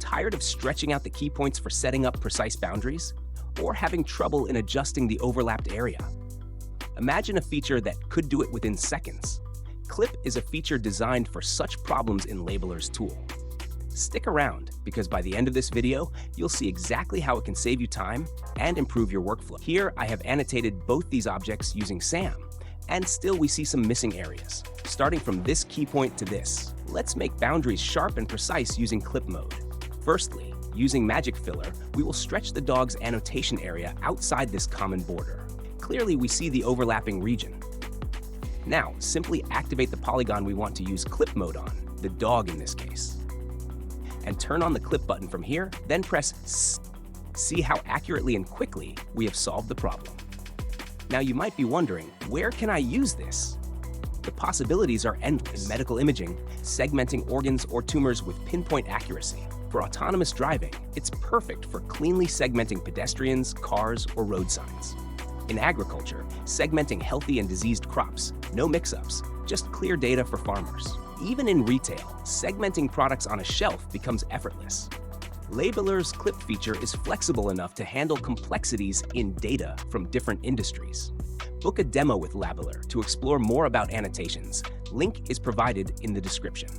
Tired of stretching out the key points for setting up precise boundaries? Or having trouble in adjusting the overlapped area? Imagine a feature that could do it within seconds. Clip is a feature designed for such problems in Labellerr's tool. Stick around, because by the end of this video, you'll see exactly how it can save you time and improve your workflow. Here, I have annotated both these objects using SAM, and still we see some missing areas. Starting from this key point to this, let's make boundaries sharp and precise using clip mode. Firstly, using magic filler, we will stretch the dog's annotation area outside this common border. Clearly, we see the overlapping region. Now, simply activate the polygon we want to use clip mode on, the dog in this case. And turn on the clip button from here, then press S. See how accurately and quickly we have solved the problem. Now you might be wondering, where can I use this? The possibilities are endless. In medical imaging, segmenting organs or tumors with pinpoint accuracy. For autonomous driving, it's perfect for cleanly segmenting pedestrians, cars, or road signs. In agriculture, segmenting healthy and diseased crops, no mix-ups, just clear data for farmers. Even in retail, segmenting products on a shelf becomes effortless. Labellerr's clip feature is flexible enough to handle complexities in data from different industries. Book a demo with Labellerr to explore more about annotations. Link is provided in the description.